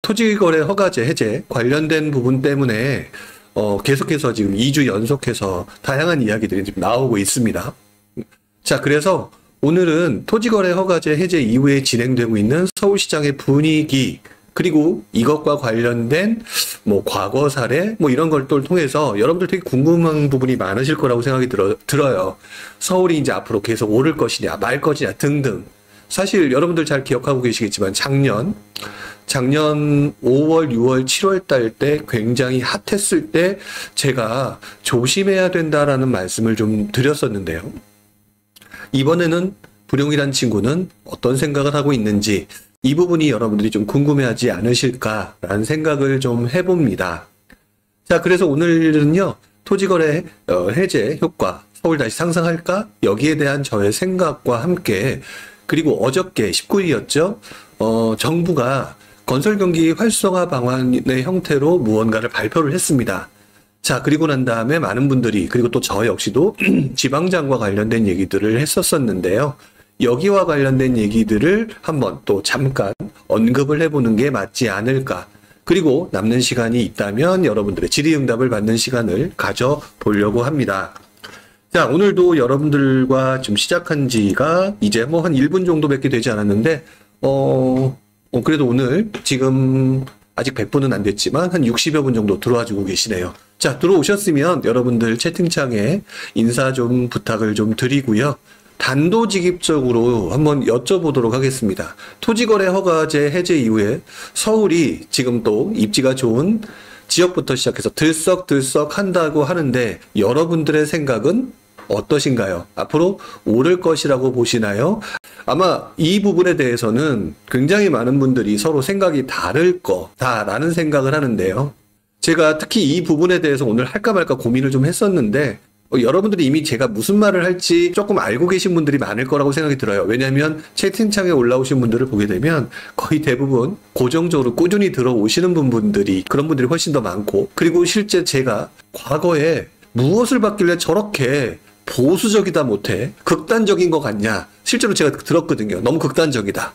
토지거래 허가제 해제 관련된 부분 때문에 계속해서 지금 2주 연속해서 다양한 이야기들이 지금 나오고 있습니다. 자, 그래서 오늘은 토지거래 허가제 해제 이후에 진행되고 있는 서울시장의 분위기, 그리고 이것과 관련된 뭐 과거 사례 뭐 이런 걸 또 통해서 여러분들 되게 궁금한 부분이 많으실 거라고 생각이 들어요. 서울이 이제 앞으로 계속 오를 것이냐 말 것이냐 등등. 사실 여러분들 잘 기억하고 계시겠지만 작년 5월, 6월, 7월 달 때 굉장히 핫했을 때 제가 조심해야 된다라는 말씀을 좀 드렸었는데요. 이번에는 불용이란 친구는 어떤 생각을 하고 있는지 이 부분이 여러분들이 좀 궁금해하지 않으실까라는 생각을 좀 해봅니다. 자, 그래서 오늘은요, 토지거래 해제 효과, 서울 다시 상승할까? 여기에 대한 저의 생각과 함께, 그리고 어저께 19일이었죠. 정부가 건설경기 활성화 방안의 형태로 무언가를 발표를 했습니다. 자, 그리고 난 다음에 많은 분들이, 그리고 또 저 역시도 지방장과 관련된 얘기들을 했었었는데요. 여기와 관련된 얘기들을 한번 또 잠깐 언급을 해보는 게 맞지 않을까. 그리고 남는 시간이 있다면 여러분들의 질의응답을 받는 시간을 가져보려고 합니다. 자, 오늘도 여러분들과 좀 시작한 지가 이제 뭐 한 1분 정도밖에 되지 않았는데, 그래도 오늘 지금 아직 100분은 안 됐지만 한 60여 분 정도 들어와 주고 계시네요. 자, 들어오셨으면 여러분들 채팅창에 인사 좀 부탁을 좀 드리고요. 단도직입적으로 한번 여쭤보도록 하겠습니다. 토지거래 허가제 해제 이후에 서울이 지금 또 입지가 좋은 지역부터 시작해서 들썩들썩 한다고 하는데 여러분들의 생각은 어떠신가요? 앞으로 오를 것이라고 보시나요? 아마 이 부분에 대해서는 굉장히 많은 분들이 서로 생각이 다를 거다라는 생각을 하는데요. 제가 특히 이 부분에 대해서 오늘 할까 말까 고민을 좀 했었는데 여러분들이 이미 제가 무슨 말을 할지 조금 알고 계신 분들이 많을 거라고 생각이 들어요. 왜냐하면 채팅창에 올라오신 분들을 보게 되면 거의 대부분 고정적으로 꾸준히 들어오시는 분들이 그런 분들이 훨씬 더 많고, 그리고 실제 제가 과거에 무엇을 받길래 저렇게 보수적이다 못해 극단적인 것 같냐, 실제로 제가 들었거든요. 너무 극단적이다.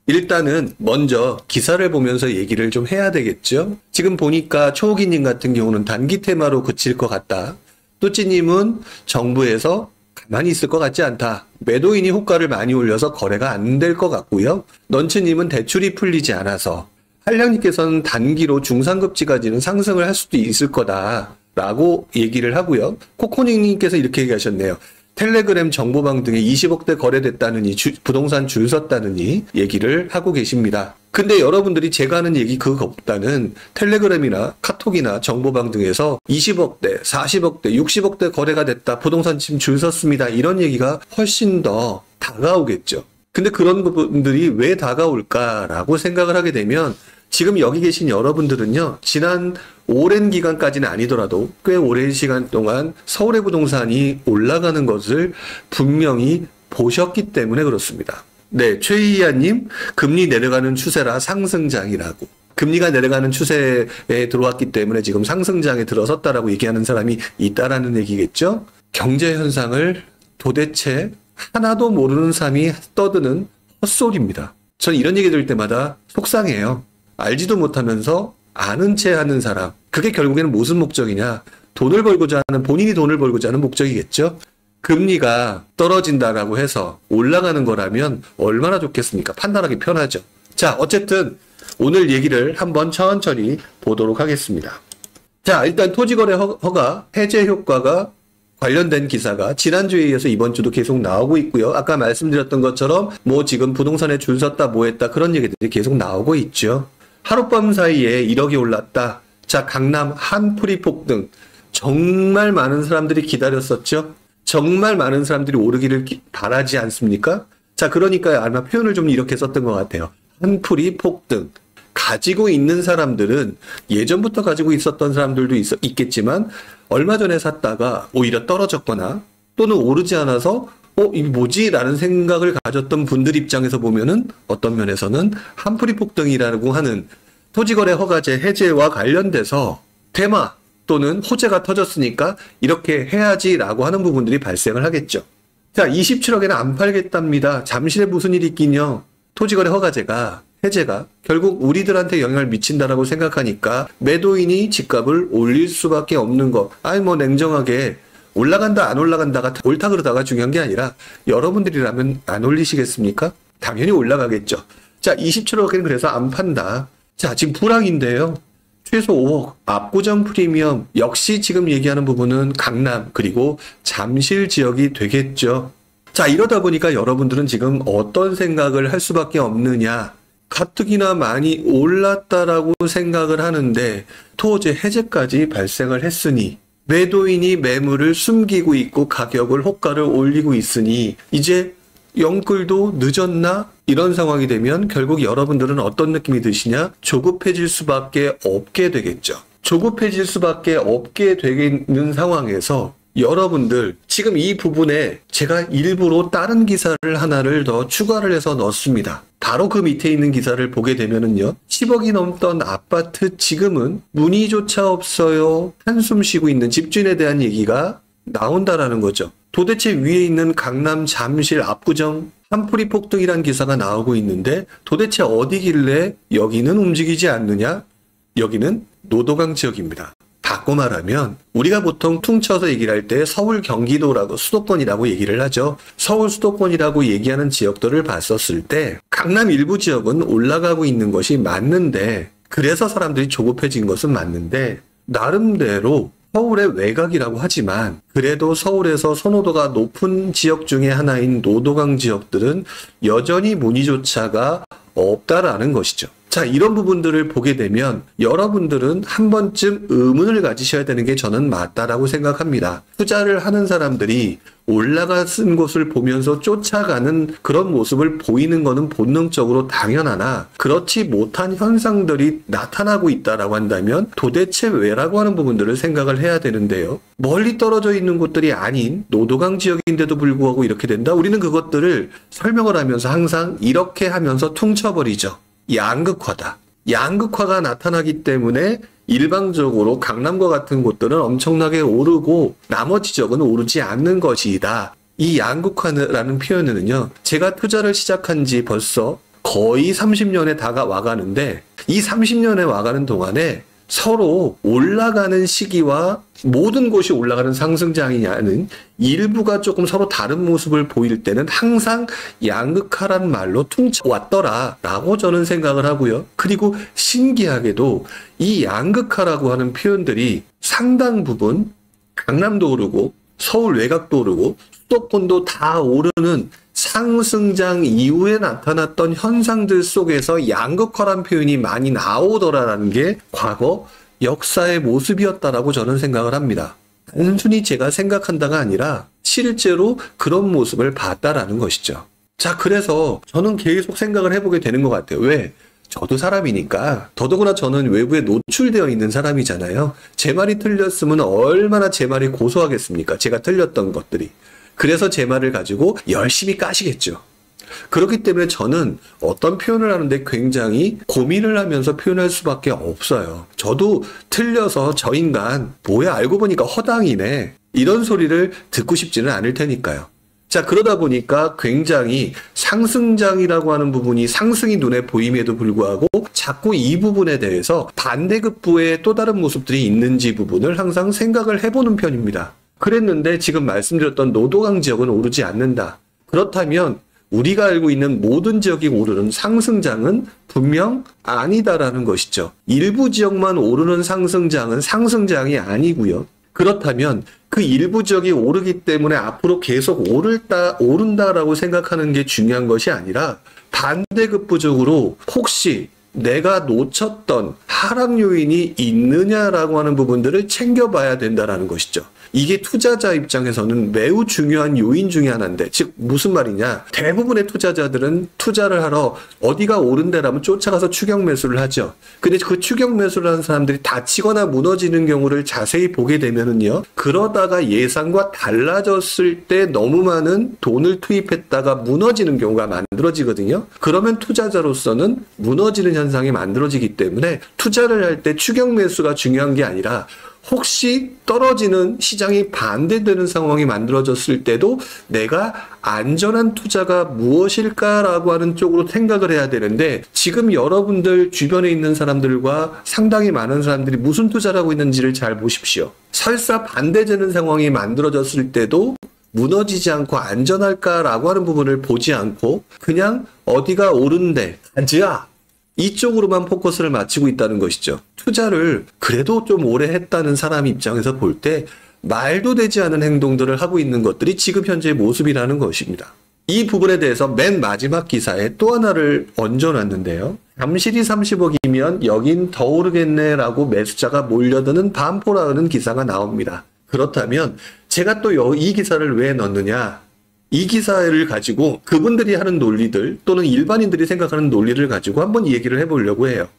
일단은 먼저 기사를 보면서 얘기를 좀 해야 되겠죠. 지금 보니까 초호기님 같은 경우는 단기 테마로 그칠 것 같다. 뚜찌님은 정부에서 가만히 있을 것 같지 않다. 매도인이 호가를 많이 올려서 거래가 안 될 것 같고요. 넌츠님은 대출이 풀리지 않아서, 한량님께서는 단기로 중상급지까지는 상승을 할 수도 있을 거다라고 얘기를 하고요. 코코닝님께서 이렇게 얘기하셨네요. 텔레그램 정보방 등에 20억대 거래됐다느니 부동산 줄 섰다느니 얘기를 하고 계십니다. 근데 여러분들이 제가 하는 얘기 그거보다는 텔레그램이나 카톡이나 정보방 등에서 20억대, 40억대, 60억대 거래가 됐다, 부동산 지금 줄 섰습니다, 이런 얘기가 훨씬 더 다가오겠죠. 근데 그런 부분들이 왜 다가올까라고 생각을 하게 되면 지금 여기 계신 여러분들은요, 지난 오랜 기간까지는 아니더라도 꽤 오랜 시간 동안 서울의 부동산이 올라가는 것을 분명히 보셨기 때문에 그렇습니다. 네, 최희아님, 금리 내려가는 추세라 상승장이라고. 금리가 내려가는 추세에 들어왔기 때문에 지금 상승장에 들어섰다라고 얘기하는 사람이 있다라는 얘기겠죠? 경제 현상을 도대체 하나도 모르는 사람이 떠드는 헛소리입니다. 전 이런 얘기 들을 때마다 속상해요. 알지도 못하면서 아는 채 하는 사람. 그게 결국에는 무슨 목적이냐? 돈을 벌고자 하는, 본인이 돈을 벌고자 하는 목적이겠죠? 금리가 떨어진다라고 해서 올라가는 거라면 얼마나 좋겠습니까? 판단하기 편하죠. 자, 어쨌든 오늘 얘기를 한번 천천히 보도록 하겠습니다. 자, 일단 토지거래 허가 해제 효과가 관련된 기사가 지난주에 이어서 이번 주도 계속 나오고 있고요. 아까 말씀드렸던 것처럼 뭐 지금 부동산에 줄 섰다 뭐 했다 그런 얘기들이 계속 나오고 있죠. 하룻밤 사이에 1억이 올랐다. 자, 강남 한풀이 폭등. 정말 많은 사람들이 기다렸었죠. 정말 많은 사람들이 오르기를 바라지 않습니까? 자, 그러니까 아마 표현을 좀 이렇게 썼던 것 같아요. 한풀이 폭등. 가지고 있는 사람들은 예전부터 가지고 있었던 사람들도 있겠지만 얼마 전에 샀다가 오히려 떨어졌거나 또는 오르지 않아서 이게 뭐지? 라는 생각을 가졌던 분들 입장에서 보면은 어떤 면에서는 한풀이 폭등이라고 하는 토지거래 허가제 해제와 관련돼서 테마 또는 호재가 터졌으니까 이렇게 해야지라고 하는 부분들이 발생을 하겠죠. 자, 27억에는 안 팔겠답니다. 잠실에 무슨 일이 있긴요. 토지거래 허가제가 해제가 결국 우리들한테 영향을 미친다라고 생각하니까 매도인이 집값을 올릴 수밖에 없는 거. 아니 뭐 냉정하게 올라간다 안 올라간다가 옳다 그러다가 중요한 게 아니라 여러분들이라면 안 올리시겠습니까? 당연히 올라가겠죠. 자, 27억엔 그래서 안 판다. 자, 지금 불황인데요. 최소 5억 압구정 프리미엄 역시 지금 얘기하는 부분은 강남 그리고 잠실 지역이 되겠죠. 자, 이러다 보니까 여러분들은 지금 어떤 생각을 할 수밖에 없느냐. 가뜩이나 많이 올랐다라고 생각을 하는데 토지 해제까지 발생을 했으니 매도인이 매물을 숨기고 있고 가격을 호가를 올리고 있으니 이제 영끌도 늦었나? 이런 상황이 되면 결국 여러분들은 어떤 느낌이 드시냐? 조급해질 수밖에 없게 되겠죠. 조급해질 수밖에 없게 되는 상황에서 여러분들 지금 이 부분에 제가 일부러 다른 기사를 하나를 더 추가를 해서 넣었습니다. 바로 그 밑에 있는 기사를 보게 되면은요. 10억이 넘던 아파트 지금은 문의조차 없어요. 한숨 쉬고 있는 집주인에 대한 얘기가 나온다라는 거죠. 도대체 위에 있는 강남, 잠실, 압구정 한풀이 폭등이란 기사가 나오고 있는데 도대체 어디길래 여기는 움직이지 않느냐? 여기는 노도강 지역입니다. 바꿔 말하면 우리가 보통 퉁쳐서 얘기를 할 때 서울, 경기도라고 수도권이라고 얘기를 하죠. 서울 수도권이라고 얘기하는 지역들을 봤었을 때 강남 일부 지역은 올라가고 있는 것이 맞는데 그래서 사람들이 조급해진 것은 맞는데 나름대로 서울의 외곽이라고 하지만 그래도 서울에서 선호도가 높은 지역 중에 하나인 노도강 지역들은 여전히 문의조차가 없다라는 것이죠. 자, 이런 부분들을 보게 되면 여러분들은 한 번쯤 의문을 가지셔야 되는 게 저는 맞다라고 생각합니다. 투자를 하는 사람들이 올라가는 곳을 보면서 쫓아가는 그런 모습을 보이는 것은 본능적으로 당연하나 그렇지 못한 현상들이 나타나고 있다라고 한다면 도대체 왜라고 하는 부분들을 생각을 해야 되는데요. 멀리 떨어져 있는 곳들이 아닌 노도강 지역인데도 불구하고 이렇게 된다? 우리는 그것들을 설명을 하면서 항상 이렇게 하면서 퉁쳐버리죠. 양극화다. 양극화가 나타나기 때문에 일방적으로 강남과 같은 곳들은 엄청나게 오르고 나머지 지역은 오르지 않는 것이다. 이 양극화라는 표현은요. 제가 투자를 시작한 지 벌써 거의 30년에 다가와가는데 이 30년에 와가는 동안에 서로 올라가는 시기와 모든 곳이 올라가는 상승장이냐는 일부가 조금 서로 다른 모습을 보일 때는 항상 양극화란 말로 퉁쳐왔더라라고 저는 생각을 하고요. 그리고 신기하게도 이 양극화라고 하는 표현들이 상당 부분 강남도 오르고 서울 외곽도 오르고 수도권도 다 오르는 상승장 이후에 나타났던 현상들 속에서 양극화란 표현이 많이 나오더라라는 게 과거 역사의 모습이었다라고 저는 생각을 합니다. 단순히 제가 생각한다가 아니라 실제로 그런 모습을 봤다라는 것이죠. 자, 그래서 저는 계속 생각을 해보게 되는 것 같아요. 왜? 저도 사람이니까 더더구나 저는 외부에 노출되어 있는 사람이잖아요. 제 말이 틀렸으면 얼마나 제 말이 고소하겠습니까? 제가 틀렸던 것들이. 그래서 제 말을 가지고 열심히 까시겠죠. 그렇기 때문에 저는 어떤 표현을 하는데 굉장히 고민을 하면서 표현할 수밖에 없어요. 저도 틀려서 저 인간 뭐야 알고 보니까 허당이네 이런 소리를 듣고 싶지는 않을 테니까요. 자, 그러다 보니까 굉장히 상승장이라고 하는 부분이 상승이 눈에 보임에도 불구하고 자꾸 이 부분에 대해서 반대급부의 또 다른 모습들이 있는지 부분을 항상 생각을 해보는 편입니다. 그랬는데 지금 말씀드렸던 노도강 지역은 오르지 않는다. 그렇다면 우리가 알고 있는 모든 지역이 오르는 상승장은 분명 아니다라는 것이죠. 일부 지역만 오르는 상승장은 상승장이 아니고요. 그렇다면 그 일부 지역이 오르기 때문에 앞으로 계속 오른다라고 생각하는 게 중요한 것이 아니라 반대급부적으로 혹시 내가 놓쳤던 하락 요인이 있느냐라고 하는 부분들을 챙겨봐야 된다라는 것이죠. 이게 투자자 입장에서는 매우 중요한 요인 중에 하나인데, 즉 무슨 말이냐, 대부분의 투자자들은 투자를 하러 어디가 오른다라면 쫓아가서 추격 매수를 하죠. 근데 그 추격 매수를 하는 사람들이 다치거나 무너지는 경우를 자세히 보게 되면은요, 그러다가 예상과 달라졌을 때 너무 많은 돈을 투입했다가 무너지는 경우가 만들어지거든요. 그러면 투자자로서는 무너지는 현상이 만들어지기 때문에 투자를 할 때 추격 매수가 중요한 게 아니라 혹시 떨어지는 시장이 반대되는 상황이 만들어졌을 때도 내가 안전한 투자가 무엇일까라고 하는 쪽으로 생각을 해야 되는데, 지금 여러분들 주변에 있는 사람들과 상당히 많은 사람들이 무슨 투자를 하고 있는지를 잘 보십시오. 설사 반대되는 상황이 만들어졌을 때도 무너지지 않고 안전할까라고 하는 부분을 보지 않고 그냥 어디가 오른데 가자, 이쪽으로만 포커스를 맞추고 있다는 것이죠. 투자를 그래도 좀 오래 했다는 사람 입장에서 볼 때 말도 되지 않은 행동들을 하고 있는 것들이 지금 현재의 모습이라는 것입니다. 이 부분에 대해서 맨 마지막 기사에 또 하나를 얹어놨는데요. 잠실이 30억이면 여긴 더 오르겠네라고 매수자가 몰려드는 반포라는 기사가 나옵니다. 그렇다면 제가 또 이 기사를 왜 넣느냐? 이 기사를 가지고 그분들이 하는 논리들 또는 일반인들이 생각하는 논리를 가지고 한번 얘기를 해보려고 해요.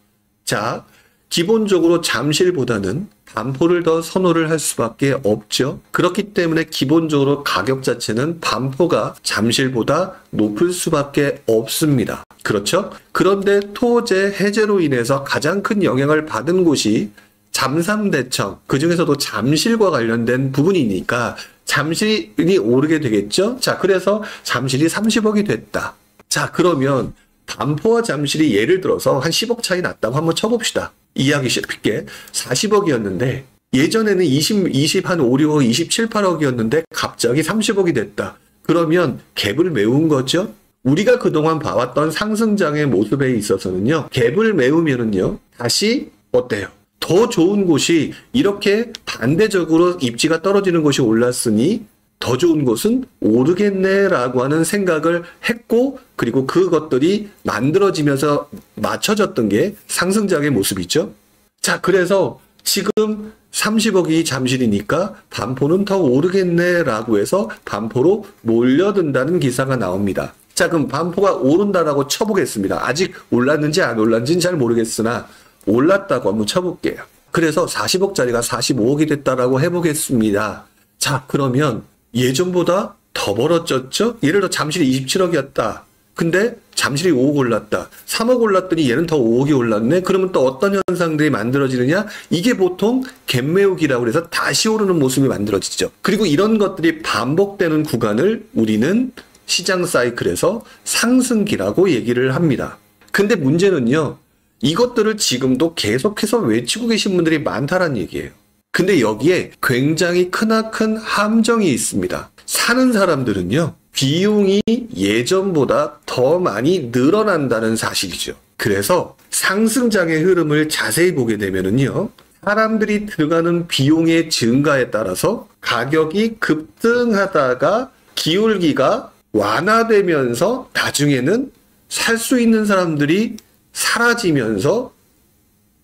자, 기본적으로 잠실보다는 반포를 더 선호를 할 수밖에 없죠. 그렇기 때문에 기본적으로 가격 자체는 반포가 잠실보다 높을 수밖에 없습니다. 그렇죠? 그런데 토제 해제로 인해서 가장 큰 영향을 받은 곳이 잠삼대청, 그중에서도 잠실과 관련된 부분이니까 잠실이 오르게 되겠죠? 자, 그래서 잠실이 30억이 됐다. 자, 그러면 반포와 잠실이 예를 들어서 한 10억 차이 났다고 한번 쳐봅시다. 이해하기 쉽게 40억이었는데 예전에는 20 한 5, 6억, 27, 8억이었는데 갑자기 30억이 됐다. 그러면 갭을 메운 거죠? 우리가 그동안 봐왔던 상승장의 모습에 있어서는요, 갭을 메우면은요, 다시 어때요? 더 좋은 곳이 이렇게 반대적으로 입지가 떨어지는 곳이 올랐으니 더 좋은 곳은 오르겠네라고 하는 생각을 했고, 그리고 그것들이 만들어지면서 맞춰졌던 게 상승장의 모습이죠. 자, 그래서 지금 30억이 잠실이니까 반포는 더 오르겠네라고 해서 반포로 몰려든다는 기사가 나옵니다. 자, 그럼 반포가 오른다라고 쳐보겠습니다. 아직 올랐는지 안 올랐는지는 잘 모르겠으나 올랐다고 한번 쳐볼게요. 그래서 40억짜리가 45억이 됐다라고 해보겠습니다. 자, 그러면 예전보다 더 벌어졌죠? 예를 들어 잠실이 27억이었다. 근데 잠실이 5억 올랐다. 3억 올랐더니 얘는 더 5억이 올랐네. 그러면 또 어떤 현상들이 만들어지느냐? 이게 보통 갭 메우기라고 해서 다시 오르는 모습이 만들어지죠. 그리고 이런 것들이 반복되는 구간을 우리는 시장 사이클에서 상승기라고 얘기를 합니다. 근데 문제는요, 이것들을 지금도 계속해서 외치고 계신 분들이 많다는 얘기예요. 근데 여기에 굉장히 크나큰 함정이 있습니다. 사는 사람들은요, 비용이 예전보다 더 많이 늘어난다는 사실이죠. 그래서 상승장의 흐름을 자세히 보게 되면은요, 사람들이 들어가는 비용의 증가에 따라서 가격이 급등하다가 기울기가 완화되면서 나중에는 살 수 있는 사람들이 사라지면서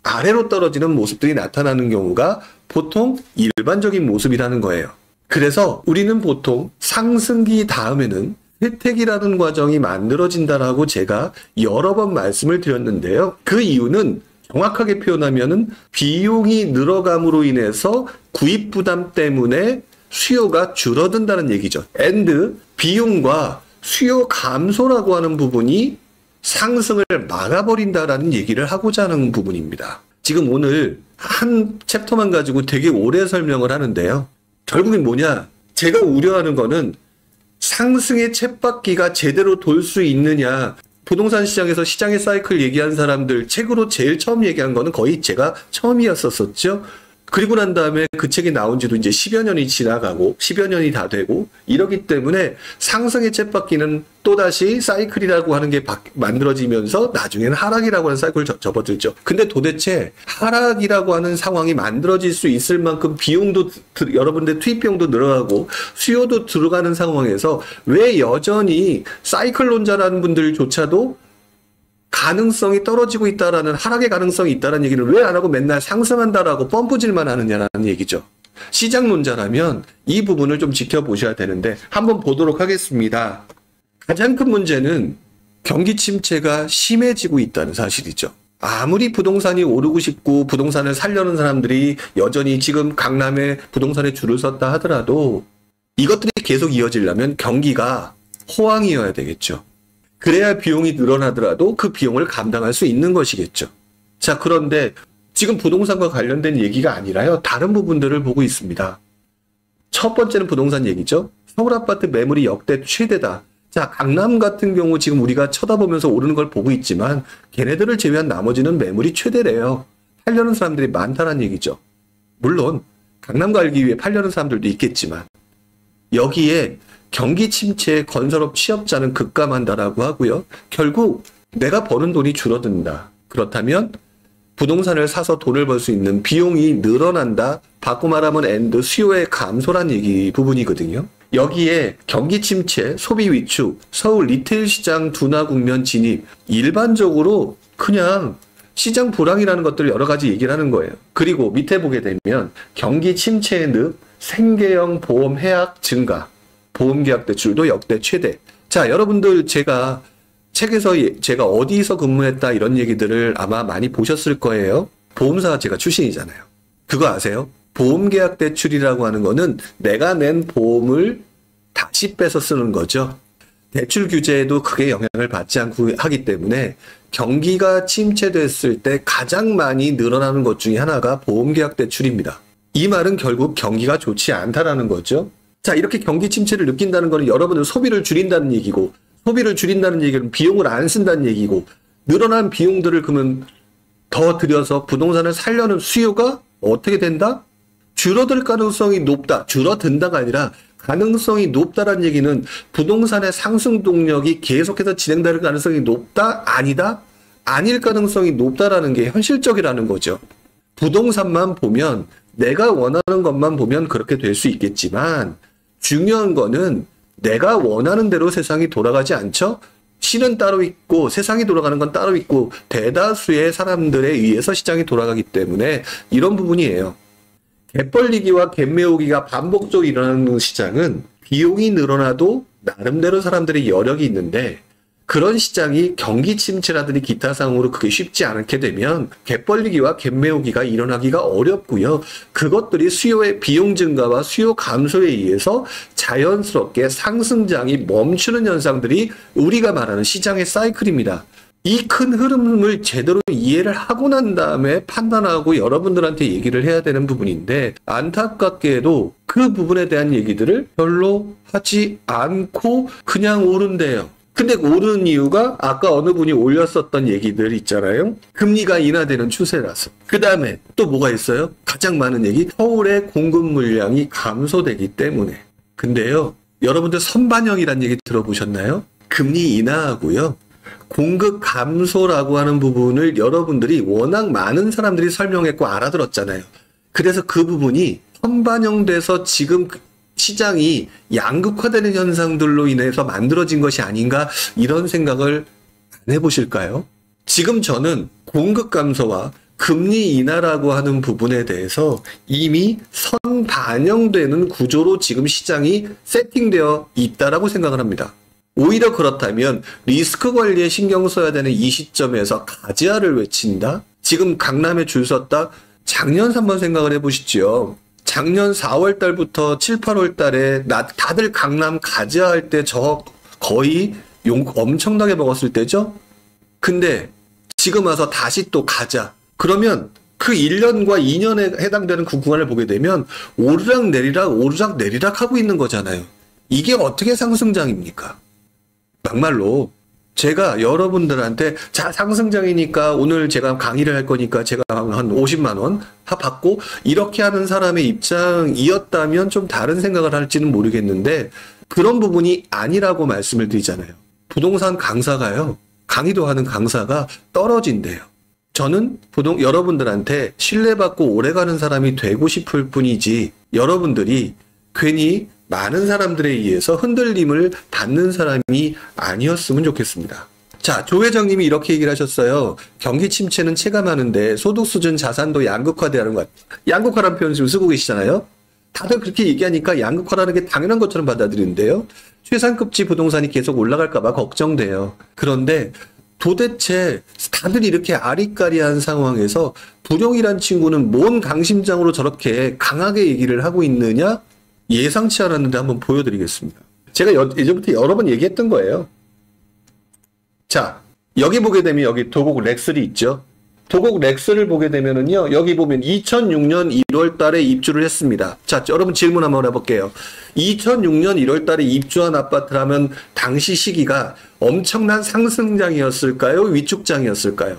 아래로 떨어지는 모습들이 나타나는 경우가 보통 일반적인 모습이라는 거예요. 그래서 우리는 보통 상승기 다음에는 혜택이라는 과정이 만들어진다라고 제가 여러 번 말씀을 드렸는데요. 그 이유는 정확하게 표현하면은 비용이 늘어감으로 인해서 구입 부담 때문에 수요가 줄어든다는 얘기죠. and 비용과 수요 감소라고 하는 부분이 상승을 막아버린다라는 얘기를 하고자 하는 부분입니다. 지금 오늘 한 챕터만 가지고 되게 오래 설명을 하는데요. 결국엔 뭐냐? 제가 우려하는 거는 상승의 쳇바퀴가 제대로 돌 수 있느냐. 부동산 시장에서 시장의 사이클 얘기한 사람들 책으로 제일 처음 얘기한 거는 거의 제가 처음이었었죠. 그리고 난 다음에 그 책이 나온 지도 이제 10여 년이 지나가고 10여 년이 다 되고 이러기 때문에 상승의 쳇바퀴는 또다시 사이클이라고 하는 게 만들어지면서 나중에는 하락이라고 하는 사이클을 접어들죠. 근데 도대체 하락이라고 하는 상황이 만들어질 수 있을 만큼 비용도 여러분들 투입 비용도 늘어가고 수요도 들어가는 상황에서 왜 여전히 사이클론자라는 분들조차도 가능성이 떨어지고 있다라는, 하락의 가능성이 있다라는 얘기를 왜 안 하고 맨날 상승한다라고 펌프질만 하느냐라는 얘기죠. 시장론자라면 이 부분을 좀 지켜보셔야 되는데 한번 보도록 하겠습니다. 가장 큰 문제는 경기 침체가 심해지고 있다는 사실이죠. 아무리 부동산이 오르고 싶고 부동산을 살려는 사람들이 여전히 지금 강남에 부동산에 줄을 섰다 하더라도 이것들이 계속 이어지려면 경기가 호황이어야 되겠죠. 그래야 비용이 늘어나더라도 그 비용을 감당할 수 있는 것이겠죠. 자, 그런데 지금 부동산과 관련된 얘기가 아니라요. 다른 부분들을 보고 있습니다. 첫 번째는 부동산 얘기죠. 서울 아파트 매물이 역대 최대다. 자, 강남 같은 경우 지금 우리가 쳐다보면서 오르는 걸 보고 있지만 걔네들을 제외한 나머지는 매물이 최대래요. 팔려는 사람들이 많다는 얘기죠. 물론 강남 갈기 위해 팔려는 사람들도 있겠지만 여기에 경기 침체에 건설업 취업자는 급감한다라고 하고요. 결국 내가 버는 돈이 줄어든다. 그렇다면 부동산을 사서 돈을 벌 수 있는 비용이 늘어난다. 바꿔 말하면 엔드 수요의 감소란 얘기 부분이거든요. 여기에 경기 침체, 소비 위축, 서울 리테일 시장 둔화 국면 진입, 일반적으로 그냥 시장 불황이라는 것들을 여러 가지 얘기를 하는 거예요. 그리고 밑에 보게 되면 경기 침체의 늪, 생계형 보험 해약 증가, 보험 계약 대출도 역대 최대. 자, 여러분들 제가 책에서 제가 어디서 근무했다 이런 얘기들을 아마 많이 보셨을 거예요. 보험사가 제가 출신이잖아요. 그거 아세요? 보험 계약 대출이라고 하는 거는 내가 낸 보험을 다시 빼서 쓰는 거죠. 대출 규제에도 크게 영향을 받지 않고 하기 때문에 경기가 침체됐을 때 가장 많이 늘어나는 것 중에 하나가 보험 계약 대출입니다. 이 말은 결국 경기가 좋지 않다라는 거죠. 자, 이렇게 경기 침체를 느낀다는 거는 여러분은 소비를 줄인다는 얘기고, 소비를 줄인다는 얘기는 비용을 안 쓴다는 얘기고, 늘어난 비용들을 그러면 더 들여서 부동산을 살려는 수요가 어떻게 된다? 줄어들 가능성이 높다. 줄어든다가 아니라 가능성이 높다라는 얘기는 부동산의 상승 동력이 계속해서 진행될 가능성이 높다? 아니다? 아닐 가능성이 높다라는 게 현실적이라는 거죠. 부동산만 보면 내가 원하는 것만 보면 그렇게 될 수 있겠지만 중요한 거는 내가 원하는 대로 세상이 돌아가지 않죠? 신은 따로 있고 세상이 돌아가는 건 따로 있고 대다수의 사람들에 의해서 시장이 돌아가기 때문에 이런 부분이에요. 갭 벌리기와 갭 메우기가 반복적으로 일어나는 시장은 비용이 늘어나도 나름대로 사람들의 여력이 있는데 그런 시장이 경기 침체라든지 기타 상황으로 그게 쉽지 않게 되면 갭 벌리기와 갭 메우기가 일어나기가 어렵고요. 그것들이 수요의 비용 증가와 수요 감소에 의해서 자연스럽게 상승장이 멈추는 현상들이 우리가 말하는 시장의 사이클입니다. 이 큰 흐름을 제대로 이해를 하고 난 다음에 판단하고 여러분들한테 얘기를 해야 되는 부분인데 안타깝게도 그 부분에 대한 얘기들을 별로 하지 않고 그냥 오른대요. 근데 오르는 이유가 아까 어느 분이 올렸었던 얘기들 있잖아요. 금리가 인하되는 추세라서. 그 다음에 또 뭐가 있어요? 가장 많은 얘기. 서울의 공급 물량이 감소되기 때문에. 근데요. 여러분들 선반영이라는 얘기 들어보셨나요? 금리 인하하고요. 공급 감소라고 하는 부분을 여러분들이 워낙 많은 사람들이 설명했고 알아들었잖아요. 그래서 그 부분이 선반영돼서 지금 시장이 양극화되는 현상들로 인해서 만들어진 것이 아닌가 이런 생각을 안 해보실까요? 지금 저는 공급 감소와 금리 인하라고 하는 부분에 대해서 이미 선반영되는 구조로 지금 시장이 세팅되어 있다라고 생각을 합니다. 오히려 그렇다면 리스크 관리에 신경 써야 되는 이 시점에서 가즈아를 외친다? 지금 강남에 줄 섰다? 작년 한번 생각을 해보시죠. 작년 4월 달부터 7, 8월 달에 다들 강남 가즈아 할 때 저 거의 욕 엄청나게 먹었을 때죠? 근데 지금 와서 다시 또 가자. 그러면 그 1년과 2년에 해당되는 그 구간을 보게 되면 오르락 내리락 하고 있는 거잖아요. 이게 어떻게 상승장입니까? 막말로 제가 여러분들한테 자 상승장이니까 오늘 제가 강의를 할 거니까 제가 한 50만 원 받고 이렇게 하는 사람의 입장이었다면 좀 다른 생각을 할지는 모르겠는데 그런 부분이 아니라고 말씀을 드리잖아요. 부동산 강사가요. 강의도 하는 강사가 떨어진대요. 저는 여러분들한테 신뢰받고 오래가는 사람이 되고 싶을 뿐이지 여러분들이 괜히 많은 사람들에 의해서 흔들림을 받는 사람이 아니었으면 좋겠습니다. 자, 조 회장님이 이렇게 얘기를 하셨어요. 경기 침체는 체감하는데 소득 수준 자산도 양극화되는 것. 양극화라는 표현 지금 쓰고 계시잖아요. 다들 그렇게 얘기하니까 양극화라는 게 당연한 것처럼 받아들이는데요. 최상급지 부동산이 계속 올라갈까 봐 걱정돼요. 그런데 도대체 다들 이렇게 아리까리한 상황에서 불용이란 친구는 뭔 강심장으로 저렇게 강하게 얘기를 하고 있느냐? 예상치 않았는데 한번 보여드리겠습니다. 제가 예전부터 여러 번 얘기했던 거예요. 자, 여기 보게 되면 여기 도곡 렉슬이 있죠. 도곡 렉스를 보게 되면은요, 여기 보면 2006년 1월 달에 입주를 했습니다. 자, 여러분 질문 한번 해볼게요. 2006년 1월 달에 입주한 아파트라면 당시 시기가 엄청난 상승장이었을까요? 위축장이었을까요?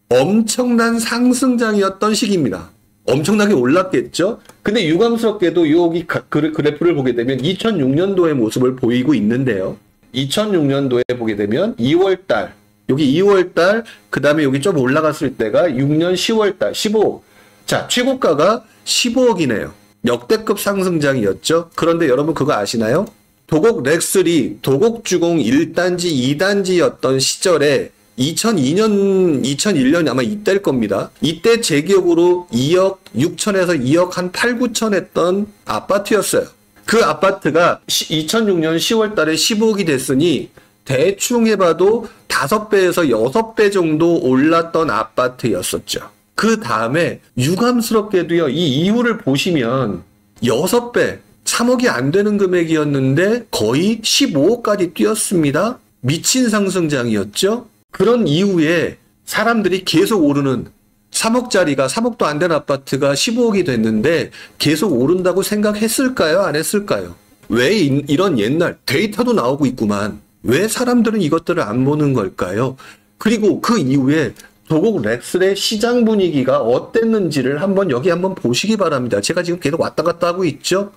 엄청난 상승장이었던 시기입니다. 엄청나게 올랐겠죠? 근데 유감스럽게도 여기 그래프를 보게 되면 2006년도의 모습을 보이고 있는데요. 2006년도에 보게 되면 2월달, 여기 2월달, 그 다음에 여기 좀 올라갔을 때가 6년 10월달, 15억. 자, 최고가가 15억이네요. 역대급 상승장이었죠. 그런데 여러분 그거 아시나요? 도곡 렉스리, 도곡주공 1단지, 2단지였던 시절에 2001년 아마 이때일 겁니다. 이때 제 기억으로 2억 6천에서 2억 한 8, 9천 했던 아파트였어요. 그 아파트가 2006년 10월 달에 15억이 됐으니 대충 해봐도 5배에서 6배 정도 올랐던 아파트였었죠. 그 다음에 유감스럽게도요, 이 이후를 보시면 6배, 3억이 안 되는 금액이었는데 거의 15억까지 뛰었습니다. 미친 상승장이었죠. 그런 이후에 사람들이 계속 오르는 3억짜리가 3억도 안 된 아파트가 15억이 됐는데 계속 오른다고 생각했을까요? 안 했을까요? 왜 이런 옛날 데이터도 나오고 있구만. 왜 사람들은 이것들을 안 보는 걸까요? 그리고 그 이후에 도곡 렉스의 시장 분위기가 어땠는지를 여기 한번 보시기 바랍니다. 제가 지금 계속 왔다 갔다 하고 있죠?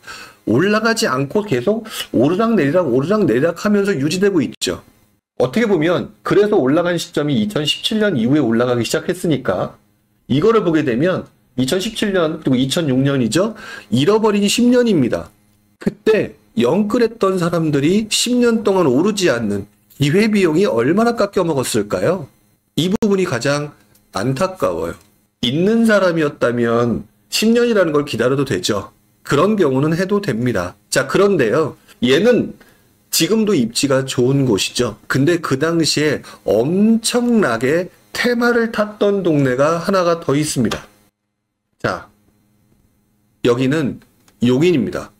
올라가지 않고 계속 오르락 내리락 하면서 유지되고 있죠. 어떻게 보면 그래서 올라간 시점이 2017년 이후에 올라가기 시작했으니까 이거를 보게 되면 2017년 그리고 2006년이죠. 잃어버린 10년입니다. 그때 영끌했던 사람들이 10년 동안 오르지 않는 기회비용이 얼마나 깎여 먹었을까요? 이 부분이 가장 안타까워요. 있는 사람이었다면 10년이라는 걸 기다려도 되죠. 그런 경우는 해도 됩니다. 자, 그런데요. 얘는 지금도 입지가 좋은 곳이죠. 근데 그 당시에 엄청나게 테마를 탔던 동네가 하나가 더 있습니다. 자, 여기는 용인입니다.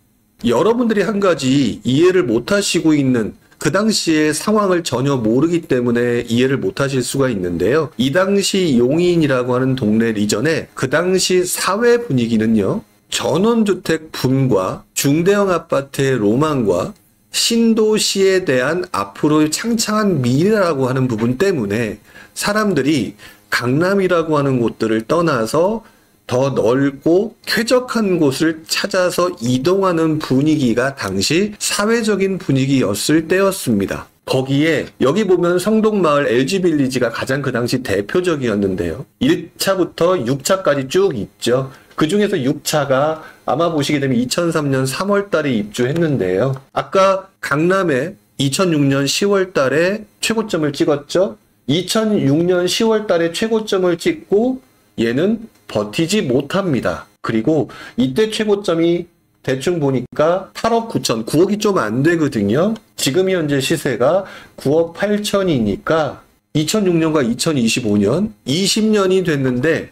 여러분들이 한 가지 이해를 못 하시고 있는 그 당시의 상황을 전혀 모르기 때문에 이해를 못 하실 수가 있는데요. 이 당시 용인이라고 하는 동네 리전의 그 당시 사회 분위기는요. 전원주택 붐과 중대형 아파트의 로망과 신도시에 대한 앞으로 창창한 미래라고 하는 부분 때문에 사람들이 강남이라고 하는 곳들을 떠나서 더 넓고 쾌적한 곳을 찾아서 이동하는 분위기가 당시 사회적인 분위기였을 때였습니다. 거기에 여기 보면 성동마을 LG빌리지가 가장 그 당시 대표적이었는데요. 1차부터 6차까지 쭉 있죠. 그 중에서 6차가 아마 보시게 되면 2003년 3월 달에 입주했는데요. 아까 강남에 2006년 10월 달에 최고점을 찍었죠. 2006년 10월 달에 최고점을 찍고 얘는 버티지 못합니다. 그리고 이때 최고점이 대충 보니까 8억 9천, 9억이 좀 안 되거든요. 지금 현재 시세가 9억 8천이니까 2006년과 2025년, 20년이 됐는데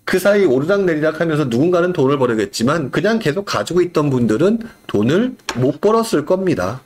그 사이 오르락내리락 하면서 누군가는 돈을 벌겠지만 그냥 계속 가지고 있던 분들은 돈을 못 벌었을 겁니다.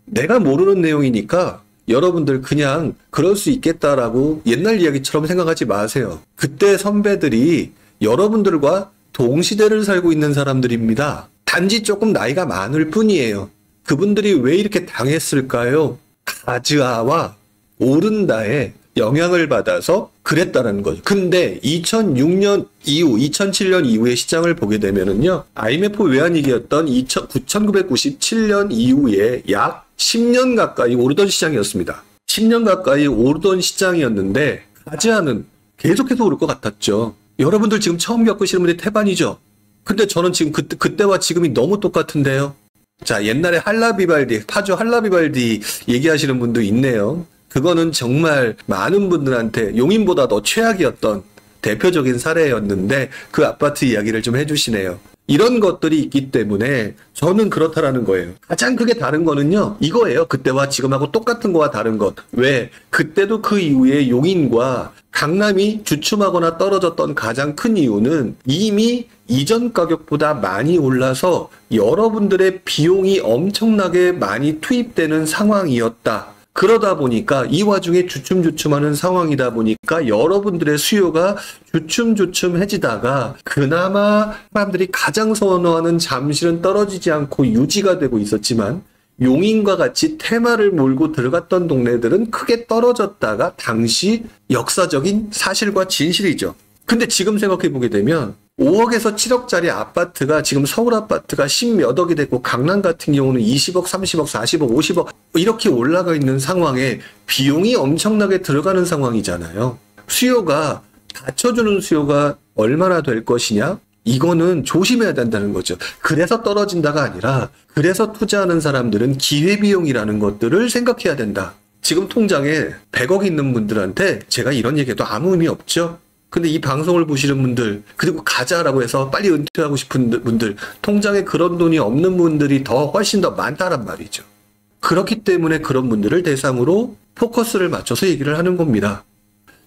내가 모르는 내용이니까 여러분들 그냥 그럴 수 있겠다라고 옛날 이야기처럼 생각하지 마세요. 그때 선배들이 여러분들과 동시대를 살고 있는 사람들입니다. 단지 조금 나이가 많을 뿐이에요. 그분들이 왜 이렇게 당했을까요? 가즈아와 오른다에 영향을 받아서 그랬다는 거죠. 근데 2006년 이후, 2007년 이후의 시장을 보게 되면은요, IMF 외환위기였던 1997년 이후에 약 10년 가까이 오르던 시장이었습니다. 10년 가까이 오르던 시장이었는데, 가즈아는 계속해서 오를 것 같았죠. 여러분들 지금 처음 겪으시는 분들이 태반이죠? 근데 저는 지금 그때와 지금이 너무 똑같은데요. 자, 옛날에 할라비발디, 파주 할라비발디 얘기하시는 분도 있네요. 그거는 정말 많은 분들한테 용인보다 더 최악이었던 대표적인 사례였는데 그 아파트 이야기를 좀 해주시네요. 이런 것들이 있기 때문에 저는 그렇다라는 거예요. 가장 크게 다른 거는요, 이거예요. 그때와 지금하고 똑같은 거와 다른 것. 왜? 그때도 그 이후에 용인과 강남이 주춤하거나 떨어졌던 가장 큰 이유는 이미 이전 가격보다 많이 올라서 여러분들의 비용이 엄청나게 많이 투입되는 상황이었다. 그러다 보니까 이 와중에 주춤주춤하는 상황이다 보니까 여러분들의 수요가 주춤주춤해지다가 그나마 사람들이 가장 선호하는 잠실은 떨어지지 않고 유지가 되고 있었지만 용인과 같이 테마를 몰고 들어갔던 동네들은 크게 떨어졌다가 당시 역사적인 사실과 진실이죠. 근데 지금 생각해 보게 되면 5억에서 7억짜리 아파트가 지금 서울 아파트가 10몇 억이 됐고 강남 같은 경우는 20억, 30억, 40억, 50억 이렇게 올라가 있는 상황에 비용이 엄청나게 들어가는 상황이잖아요. 수요가 받쳐주는 수요가 얼마나 될 것이냐? 이거는 조심해야 된다는 거죠. 그래서 떨어진다가 아니라 그래서 투자하는 사람들은 기회비용이라는 것들을 생각해야 된다. 지금 통장에 100억 있는 분들한테 제가 이런 얘기해도 아무 의미 없죠. 근데 이 방송을 보시는 분들 그리고 가자라고 해서 빨리 은퇴하고 싶은 분들 통장에 그런 돈이 없는 분들이 훨씬 더 많다란 말이죠. 그렇기 때문에 그런 분들을 대상으로 포커스를 맞춰서 얘기를 하는 겁니다.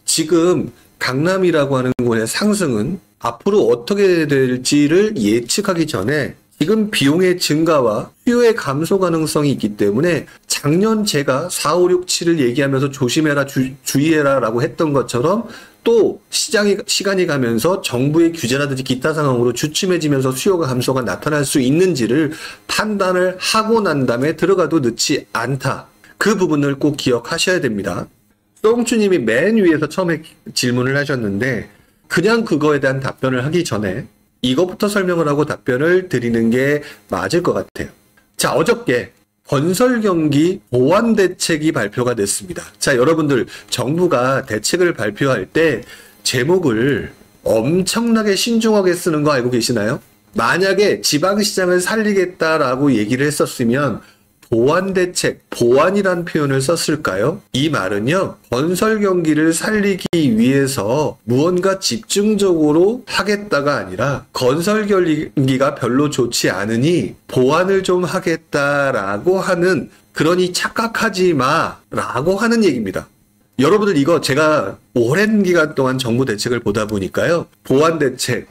지금 강남이라고 하는 곳의 상승은 앞으로 어떻게 될지를 예측하기 전에 지금 비용의 증가와 수요의 감소 가능성이 있기 때문에 작년 제가 4, 5, 6, 7을 얘기하면서 조심해라, 주의해라 라고 했던 것처럼 또 시간이 가면서 정부의 규제라든지 기타 상황으로 주춤해지면서 수요가 감소가 나타날 수 있는지를 판단을 하고 난 다음에 들어가도 늦지 않다. 그 부분을 꼭 기억하셔야 됩니다. 똥주님이 맨 위에서 처음에 질문을 하셨는데 그냥 그거에 대한 답변을 하기 전에 이것부터 설명을 하고 답변을 드리는 게 맞을 것 같아요. 자, 어저께 건설경기 보완 대책이 발표가 됐습니다. 자, 여러분들 정부가 대책을 발표할 때 제목을 엄청나게 신중하게 쓰는 거 알고 계시나요? 만약에 지방시장을 살리겠다라고 얘기를 했었으면 보완 대책, 보완이란 표현을 썼을까요? 이 말은요, 건설 경기를 살리기 위해서 무언가 집중적으로 하겠다가 아니라 건설 경기가 별로 좋지 않으니 보완을 좀 하겠다라고 하는, 그러니 착각하지 마라고 하는 얘기입니다. 여러분들 이거 제가 오랜 기간 동안 정부 대책을 보다 보니까요, 보완 대책,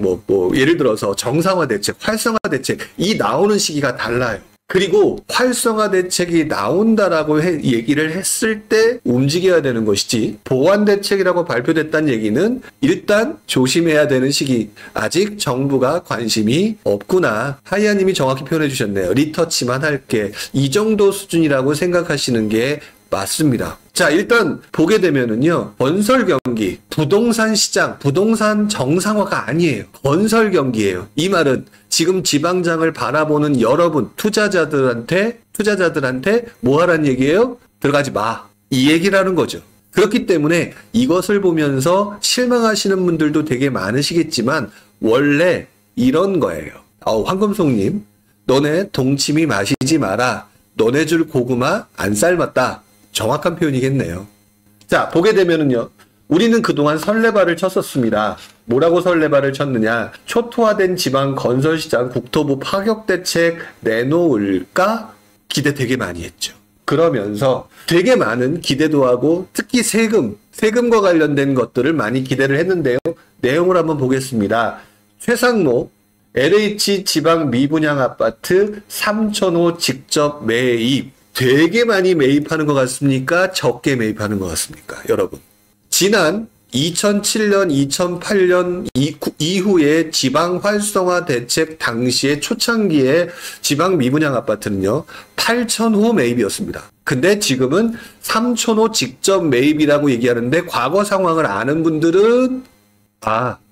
예를 들어서 정상화 대책, 활성화 대책, 이 나오는 시기가 달라요. 그리고 활성화 대책이 나온다라고 얘기를 했을 때 움직여야 되는 것이지, 보완 대책이라고 발표됐다는 얘기는 일단 조심해야 되는 시기, 아직 정부가 관심이 없구나. 하이아님이 정확히 표현해 주셨네요. 리터치만 할게. 이 정도 수준이라고 생각하시는 게 맞습니다. 자, 일단 보게 되면은요, 건설 경기, 부동산 시장, 부동산 정상화가 아니에요. 건설 경기예요. 이 말은 지금 지방장을 바라보는 여러분, 투자자들한테 뭐 하란 얘기예요? 들어가지 마. 이 얘기라는 거죠. 그렇기 때문에 이것을 보면서 실망하시는 분들도 되게 많으시겠지만 원래 이런 거예요. 황금송님, 너네 동치미 마시지 마라. 너네 줄 고구마 안 삶았다. 정확한 표현이겠네요. 자, 보게 되면은요, 우리는 그동안 설레발을 쳤었습니다. 뭐라고 설레발을 쳤느냐? 초토화된 지방 건설시장 국토부 파격대책 내놓을까? 기대 되게 많이 했죠. 그러면서 되게 많은 기대도 하고 특히 세금과 관련된 것들을 많이 기대를 했는데요. 내용을 한번 보겠습니다. 최상목 LH 지방 미분양 아파트 3,000호 직접 매입. 되게 많이 매입하는 것 같습니까? 적게 매입하는 것 같습니까? 여러분. 지난 2007년, 2008년 이후에 지방 활성화 대책 당시에 초창기에 지방 미분양 아파트는요, 8,000호 매입이었습니다. 근데 지금은 3,000호 직접 매입이라고 얘기하는데 과거 상황을 아는 분들은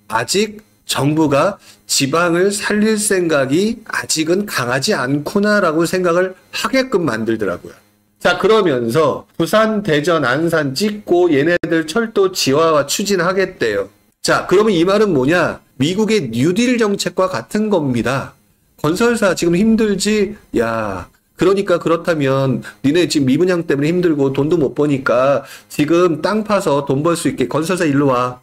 아직 정부가 지방을 살릴 생각이 아직은 강하지 않구나라고 생각을 하게끔 만들더라고요. 자, 그러면서 부산, 대전, 안산 찍고 얘네들 철도 지하화 추진하겠대요. 자, 그러면 이 말은 뭐냐? 미국의 뉴딜 정책과 같은 겁니다. 건설사 지금 힘들지? 야, 그러니까 그렇다면 니네 지금 미분양 때문에 힘들고 돈도 못 버니까 지금 땅 파서 돈 벌 수 있게 건설사 일로 와.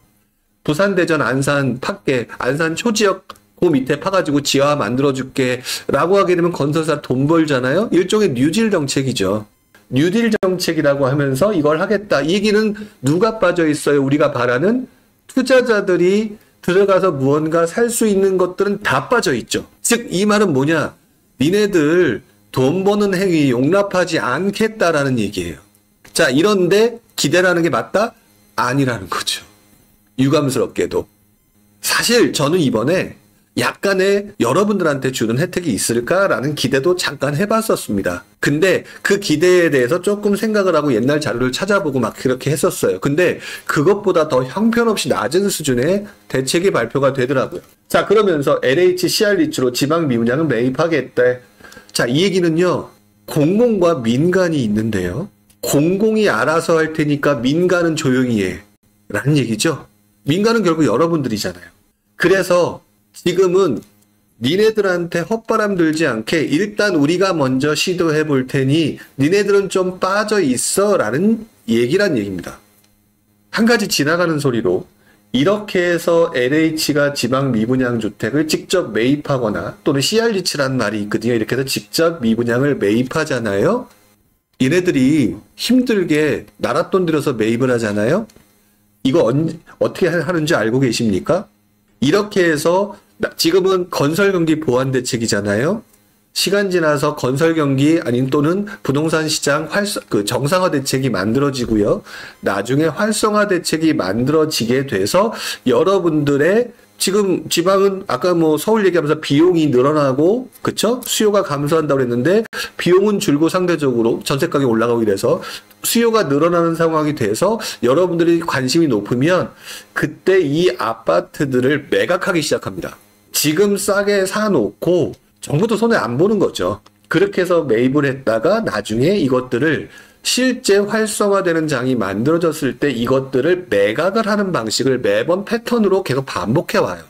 부산, 대전, 안산 팔게, 안산 초지역 그 밑에 파가지고 지하 만들어줄게 라고 하게 되면 건설사 돈 벌잖아요. 일종의 뉴딜 정책이죠. 뉴딜 정책이라고 하면서 이걸 하겠다. 이 얘기는 누가 빠져 있어요? 우리가 바라는 투자자들이 들어가서 무언가 살 수 있는 것들은 다 빠져 있죠. 즉 이 말은 뭐냐? 니네들 돈 버는 행위 용납하지 않겠다라는 얘기예요. 자, 이런데 기대라는 게 맞다? 아니라는 거죠. 유감스럽게도. 사실 저는 이번에 약간의 여러분들한테 주는 혜택이 있을까라는 기대도 잠깐 해봤었습니다. 근데 그 기대에 대해서 조금 생각을 하고 옛날 자료를 찾아보고 막 그렇게 했었어요. 근데 그것보다 더 형편없이 낮은 수준의 대책이 발표가 되더라고요. 자, 그러면서 LH CR리츠로 지방 미분양을 매입하겠대. 자, 이 얘기는요, 공공과 민간이 있는데요. 공공이 알아서 할 테니까 민간은 조용히 해. 라는 얘기죠. 민간은 결국 여러분들이잖아요. 그래서 지금은 니네들한테 헛바람 들지 않게 일단 우리가 먼저 시도해 볼 테니 니네들은 좀 빠져 있어 라는 얘기란 얘기입니다. 한 가지 지나가는 소리로 이렇게 해서 LH가 지방 미분양 주택을 직접 매입하거나 또는 CR리츠라는 말이 있거든요. 이렇게 해서 직접 미분양을 매입하잖아요. 얘네들이 힘들게 나라 돈 들여서 매입을 하잖아요. 이거 어떻게 하는지 알고 계십니까? 이렇게 해서 지금은 건설경기 보완대책이잖아요. 시간 지나서 건설경기 아닌 또는 부동산 시장 정상화 대책이 만들어지고요. 나중에 활성화 대책이 만들어지게 돼서 여러분들의 지금 지방은 아까 뭐 서울 얘기하면서 비용이 늘어나고 그쵸? 수요가 감소한다고 했는데 비용은 줄고 상대적으로 전세 가격이 올라가고 이래서 수요가 늘어나는 상황이 돼서 여러분들이 관심이 높으면 그때 이 아파트들을 매각하기 시작합니다. 지금 싸게 사놓고 정부도 손에 안 보는 거죠. 그렇게 해서 매입을 했다가 나중에 이것들을 실제 활성화되는 장이 만들어졌을 때 이것들을 매각을 하는 방식을 매번 패턴으로 계속 반복해와요.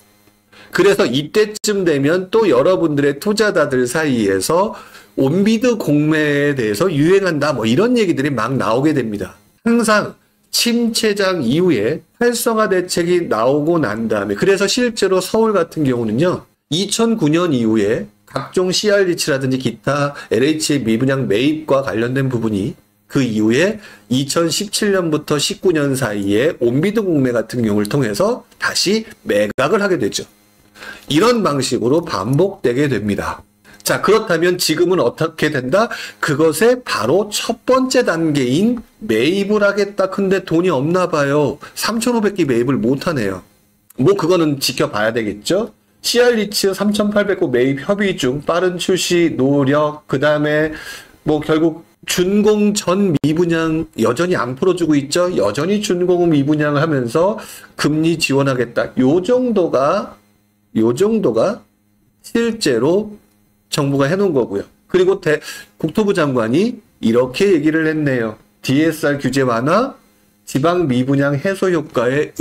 그래서 이때쯤 되면 또 여러분들의 투자자들 사이에서 온비드 공매에 대해서 유행한다 뭐 이런 얘기들이 막 나오게 됩니다. 항상 침체장 이후에 활성화 대책이 나오고 난 다음에 그래서 실제로 서울 같은 경우는요. 2009년 이후에 각종 CR리츠라든지 기타 LH의 미분양 매입과 관련된 부분이 그 이후에 2017년부터 19년 사이에 온비드 공매 같은 경우를 통해서 다시 매각을 하게 되죠. 이런 방식으로 반복되게 됩니다. 자, 그렇다면 지금은 어떻게 된다? 그것의 바로 첫 번째 단계인 매입을 하겠다. 근데 돈이 없나 봐요. 3,500개 매입을 못하네요. 뭐 그거는 지켜봐야 되겠죠? CR리츠 3,800호 매입 협의 중 빠른 출시 노력, 그 다음에 뭐 결국 준공 전 미분양 여전히 안 풀어주고 있죠. 여전히 준공 미분양을 하면서 금리 지원하겠다. 요 정도가 실제로 정부가 해놓은 거고요. 그리고 국토부 장관이 이렇게 얘기를 했네요. DSR 규제 완화, 지방 미분양 해소 효과의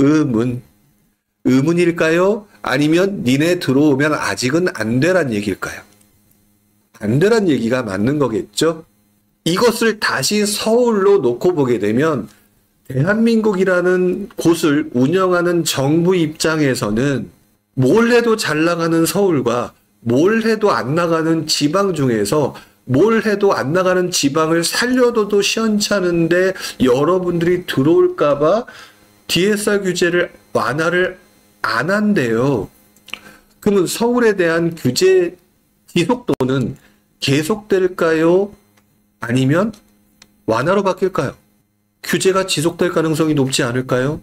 의문일까요? 아니면 니네 들어오면 아직은 안 되란 얘기일까요? 안 되란 얘기가 맞는 거겠죠? 이것을 다시 서울로 놓고 보게 되면 대한민국이라는 곳을 운영하는 정부 입장에서는 뭘 해도 잘 나가는 서울과 뭘 해도 안 나가는 지방 중에서 뭘 해도 안 나가는 지방을 살려둬도 시원찮은데 여러분들이 들어올까봐 DSR 규제를 완화를 안 한대요. 그러면 서울에 대한 규제 지속도는 계속될까요? 아니면 완화로 바뀔까요? 규제가 지속될 가능성이 높지 않을까요?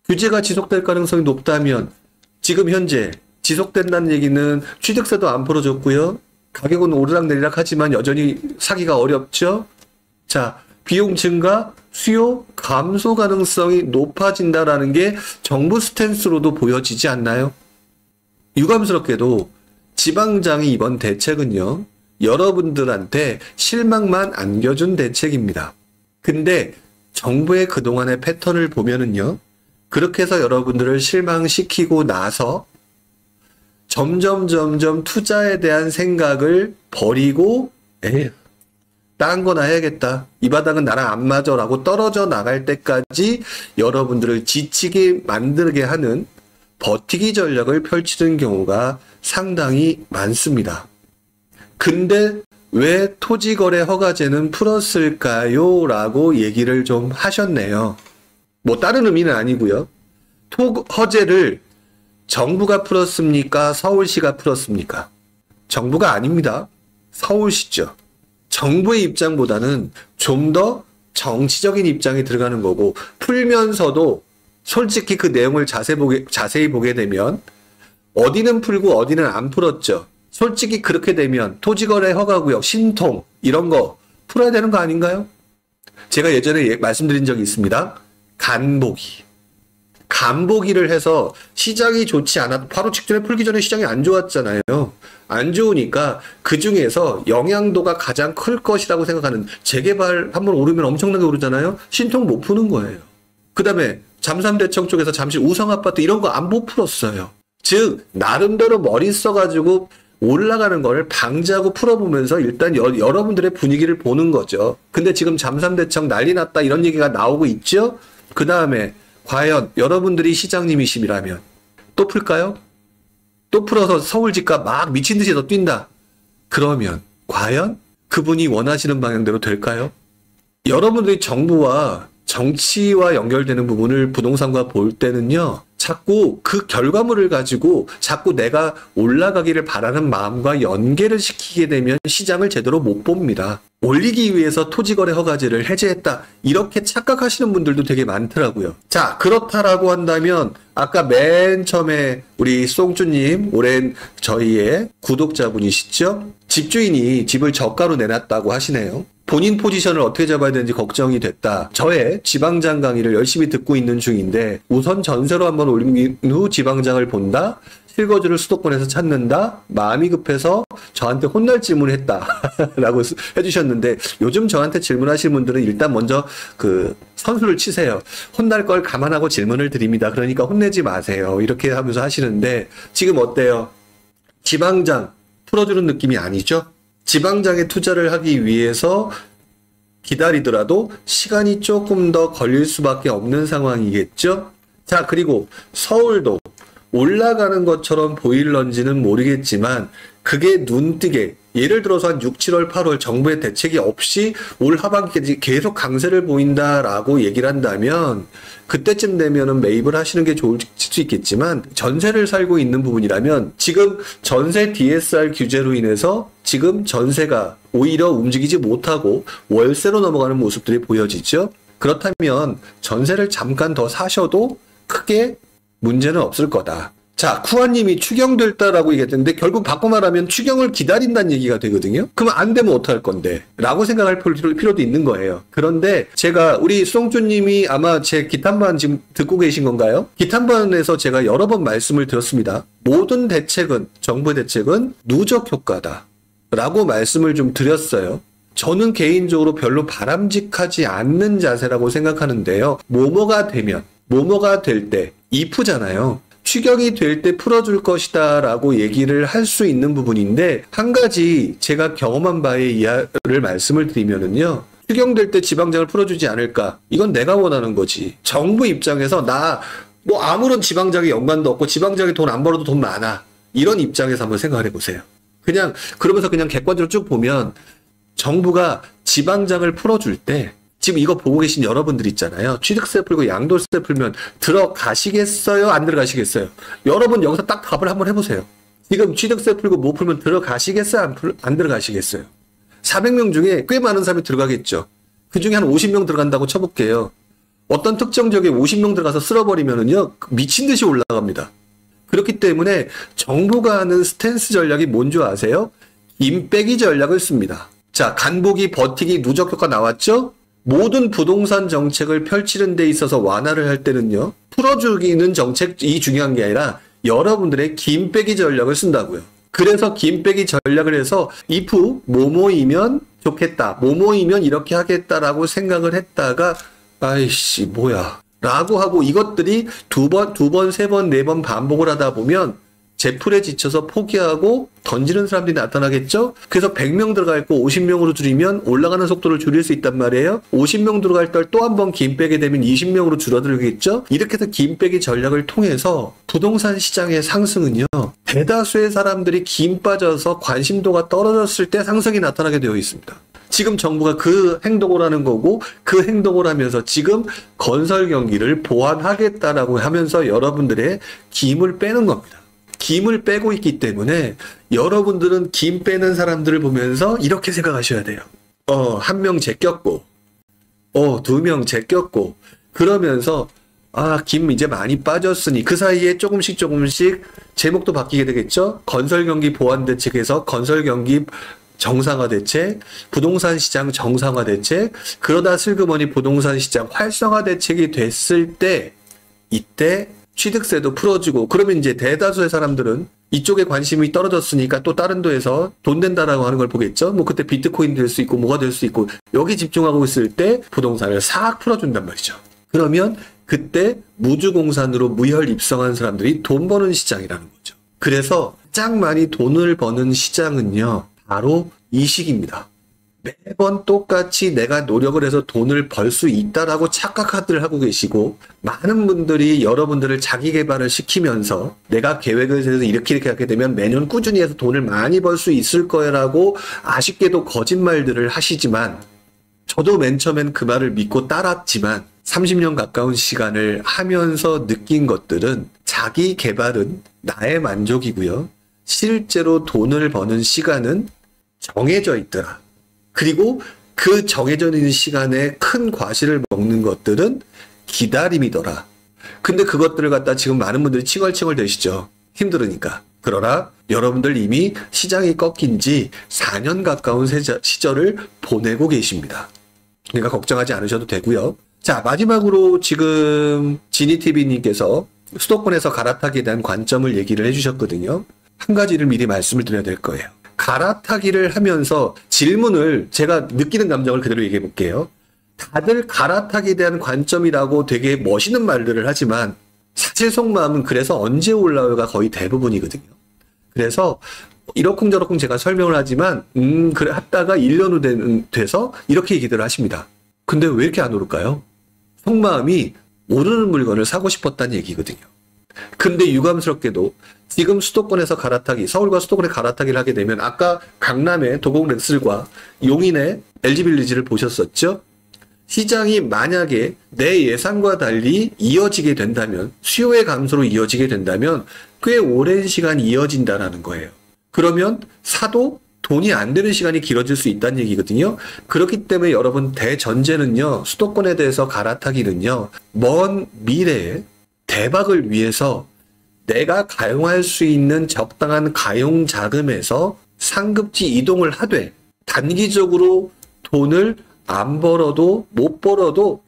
규제가 지속될 가능성이 높다면 지금 현재 지속된다는 얘기는 취득세도 안 풀어줬고요. 가격은 오르락내리락 하지만 여전히 사기가 어렵죠. 자, 비용 증가, 수요 감소 가능성이 높아진다라는 게 정부 스탠스로도 보여지지 않나요? 유감스럽게도 지방장이 이번 대책은요. 여러분들한테 실망만 안겨준 대책입니다. 근데 정부의 그동안의 패턴을 보면은요. 그렇게 해서 여러분들을 실망시키고 나서 점점 투자에 대한 생각을 버리고 딴 거나 해야겠다. 이 바닥은 나랑 안 맞아 라고 떨어져 나갈 때까지 여러분들을 지치게 만들게 하는 버티기 전략을 펼치는 경우가 상당히 많습니다. 근데 왜 토지거래 허가제는 풀었을까요? 라고 얘기를 좀 하셨네요. 뭐 다른 의미는 아니고요. 허제를 정부가 풀었습니까? 서울시가 풀었습니까? 정부가 아닙니다. 서울시죠. 정부의 입장보다는 좀 더 정치적인 입장이 들어가는 거고, 풀면서도 솔직히 그 내용을 자세히 보게 되면 어디는 풀고 어디는 안 풀었죠. 솔직히 그렇게 되면 토지거래 허가구역, 신통 이런 거 풀어야 되는 거 아닌가요? 제가 예전에 말씀드린 적이 있습니다. 간보기를 해서 시장이 좋지 않아도 바로 직전에 풀기 전에 시장이 안 좋았잖아요. 안 좋으니까 그 중에서 영향도가 가장 클 것이라고 생각하는 재개발 한번 오르면 엄청나게 오르잖아요. 신통 못 푸는 거예요. 그 다음에 잠삼대청 쪽에서 잠실 우성아파트 이런 거 안 못 풀었어요. 즉 나름대로 머리 써가지고 올라가는 거를 방지하고 풀어보면서 일단 여러분들의 분위기를 보는 거죠. 근데 지금 잠삼대청 난리 났다 이런 얘기가 나오고 있죠. 그 다음에 과연 여러분들이 시장님이심이라면 또 풀까요? 또 풀어서 서울 집값 막 미친 듯이 더 뛴다. 그러면 과연 그분이 원하시는 방향대로 될까요? 여러분들이 정부와 정치와 연결되는 부분을 부동산과 볼 때는요. 자꾸 그 결과물을 가지고 자꾸 내가 올라가기를 바라는 마음과 연계를 시키게 되면 시장을 제대로 못 봅니다. 올리기 위해서 토지거래 허가제를 해제했다. 이렇게 착각하시는 분들도 되게 많더라고요. 자, 그렇다라고 한다면 아까 맨 처음에 우리 송주님, 오랜 저희의 구독자분이시죠? 집주인이 집을 저가로 내놨다고 하시네요. 본인 포지션을 어떻게 잡아야 되는지 걱정이 됐다. 저의 지방장 강의를 열심히 듣고 있는 중인데 우선 전세로 한번 올린 후 지방장을 본다. 실거주를 수도권에서 찾는다. 마음이 급해서 저한테 혼날 질문을 했다. 라고 해주셨는데 요즘 저한테 질문하시는 분들은 일단 먼저 그 선수를 치세요. 혼날 걸 감안하고 질문을 드립니다. 그러니까 혼내지 마세요. 이렇게 하면서 하시는데 지금 어때요? 지방장 풀어주는 느낌이 아니죠? 지방장에 투자를 하기 위해서 기다리더라도 시간이 조금 더 걸릴 수밖에 없는 상황이겠죠? 자, 그리고 서울도 올라가는 것처럼 보일런지는 모르겠지만 그게 눈뜨게 예를 들어서 한 6, 7월, 8월 정부의 대책이 없이 올 하반기까지 계속 강세를 보인다라고 얘기를 한다면 그때쯤 되면은 매입을 하시는 게 좋을 수 있겠지만 전세를 살고 있는 부분이라면 지금 전세 DSR 규제로 인해서 지금 전세가 오히려 움직이지 못하고 월세로 넘어가는 모습들이 보여지죠. 그렇다면 전세를 잠깐 더 사셔도 크게 문제는 없을 거다. 자, 쿠아님이 추경됐다라고 얘기했는데 결국 바꿔 말하면 추경을 기다린다는 얘기가 되거든요. 그러면 안 되면 어떡할 건데? 라고 생각할 필요도 있는 거예요. 그런데 제가 우리 송주님이 아마 제 기탄반 지금 듣고 계신 건가요? 기탄반에서 제가 여러 번 말씀을 드렸습니다. 모든 대책은 정부 대책은 누적 효과다. 라고 말씀을 좀 드렸어요. 저는 개인적으로 별로 바람직하지 않는 자세라고 생각하는데요. 뭐뭐가 될 때 if잖아요. 추경이 될 때 풀어줄 것이다 라고 얘기를 할 수 있는 부분인데 한 가지 제가 경험한 바에 이하를 말씀을 드리면은요. 추경될 때 지방장을 풀어주지 않을까? 이건 내가 원하는 거지. 정부 입장에서 뭐 아무런 지방장에 연관도 없고 지방장에 돈 안 벌어도 돈 많아. 이런 입장에서 한번 생각을 해보세요. 그러면서 그냥 객관적으로 쭉 보면 정부가 지방장을 풀어줄 때 지금 이거 보고 계신 여러분들 있잖아요. 취득세 풀고 양도세 풀면 들어가시겠어요? 안 들어가시겠어요? 여러분 여기서 딱 답을 한번 해보세요. 지금 취득세 풀고 못 풀면 들어가시겠어요? 안 들어가시겠어요? 400명 중에 꽤 많은 사람이 들어가겠죠. 그 중에 한 50명 들어간다고 쳐볼게요. 어떤 특정 지역에 50명 들어가서 쓸어버리면은요, 미친 듯이 올라갑니다. 그렇기 때문에 정부가 하는 스탠스 전략이 뭔지 아세요? 임빼기 전략을 씁니다. 자, 간보기, 버티기, 누적 효과 나왔죠? 모든 부동산 정책을 펼치는 데 있어서 완화를 할 때는요. 풀어주기는 정책이 중요한 게 아니라 여러분들의 김빼기 전략을 쓴다고요. 그래서 김빼기 전략을 해서 if 뭐뭐이면 좋겠다. 뭐뭐이면 이렇게 하겠다라고 생각을 했다가 아이씨 뭐야 라고 하고 이것들이 두 번, 세 번, 네 번 반복을 하다 보면 제풀에 지쳐서 포기하고 던지는 사람들이 나타나겠죠? 그래서 100명 들어갈 거 50명으로 줄이면 올라가는 속도를 줄일 수 있단 말이에요. 50명 들어갈 때 또 한 번 김 빼게 되면 20명으로 줄어들겠죠? 이렇게 해서 김 빼기 전략을 통해서 부동산 시장의 상승은요. 대다수의 사람들이 김 빠져서 관심도가 떨어졌을 때 상승이 나타나게 되어 있습니다. 지금 정부가 그 행동을 하는 거고 그 행동을 하면서 지금 건설 경기를 보완하겠다라고 하면서 여러분들의 김을 빼는 겁니다. 김을 빼고 있기 때문에 여러분들은 김 빼는 사람들을 보면서 이렇게 생각하셔야 돼요. 한 명 제꼈고 2명 제꼈고, 그러면서 김 이제 많이 빠졌으니 그 사이에 조금씩 제목도 바뀌게 되겠죠. 건설경기 보완대책에서 건설경기 정상화 대책, 부동산 시장 정상화 대책, 그러다 슬그머니 부동산 시장 활성화 대책이 됐을 때, 이때 취득세도 풀어주고, 그러면 이제 대다수의 사람들은 이쪽에 관심이 떨어졌으니까 또 다른 도에서 돈 된다라고 하는 걸 보겠죠. 뭐 그때 비트코인 될 수 있고 뭐가 될 수 있고, 여기 집중하고 있을 때 부동산을 싹 풀어준단 말이죠. 그러면 그때 무주공산으로 무혈 입성한 사람들이 돈 버는 시장이라는 거죠. 그래서 가장 많이 돈을 버는 시장은요, 바로 이 시기입니다. 매번 똑같이 내가 노력을 해서 돈을 벌 수 있다라고 착각들 하고 계시고, 많은 분들이 여러분들을 자기 개발을 시키면서 내가 계획을 해서 이렇게 하게 되면 매년 꾸준히 해서 돈을 많이 벌 수 있을 거라고 아쉽게도 거짓말들을 하시지만, 저도 맨 처음엔 그 말을 믿고 따랐지만 30년 가까운 시간을 하면서 느낀 것들은, 자기 개발은 나의 만족이고요, 실제로 돈을 버는 시간은 정해져 있더라. 그리고 그 정해져 있는 시간에 큰 과실을 먹는 것들은 기다림이더라. 근데 그것들을 갖다 지금 많은 분들이 칭얼칭얼 대시죠. 힘들으니까. 그러나 여러분들 이미 시장이 꺾인 지 4년 가까운 시절을 보내고 계십니다. 그러니까 걱정하지 않으셔도 되고요. 자, 마지막으로 지금 지니TV님께서 수도권에서 갈아타기에 대한 관점을 얘기를 해주셨거든요. 한 가지를 미리 말씀을 드려야 될 거예요. 갈아타기를 하면서 질문을, 제가 느끼는 감정을 그대로 얘기해 볼게요. 다들 갈아타기에 대한 관점이라고 되게 멋있는 말들을 하지만 사실 속마음은 그래서 언제 올라올가 거의 대부분이거든요. 그래서 이러쿵저러쿵 제가 설명을 하지만 그래 하다가 1년 후 돼서 이렇게 얘기들 하십니다. 근데 왜 이렇게 안 오를까요? 속마음이 오르는 물건을 사고 싶었다는 얘기거든요. 근데 유감스럽게도 지금 수도권에서 갈아타기, 서울과 수도권에 갈아타기를 하게 되면, 아까 강남의 도곡렉슬과 용인의 LG빌리지를 보셨었죠? 시장이 만약에 내 예상과 달리 이어지게 된다면, 수요의 감소로 이어지게 된다면 꽤 오랜 시간 이어진다라는 거예요. 그러면 사도 돈이 안 되는 시간이 길어질 수 있다는 얘기거든요. 그렇기 때문에 여러분, 대전제는요, 수도권에 대해서 갈아타기는요, 먼 미래에 대박을 위해서 내가 가용할 수 있는 적당한 가용 자금에서 상급지 이동을 하되, 단기적으로 돈을 안 벌어도 못 벌어도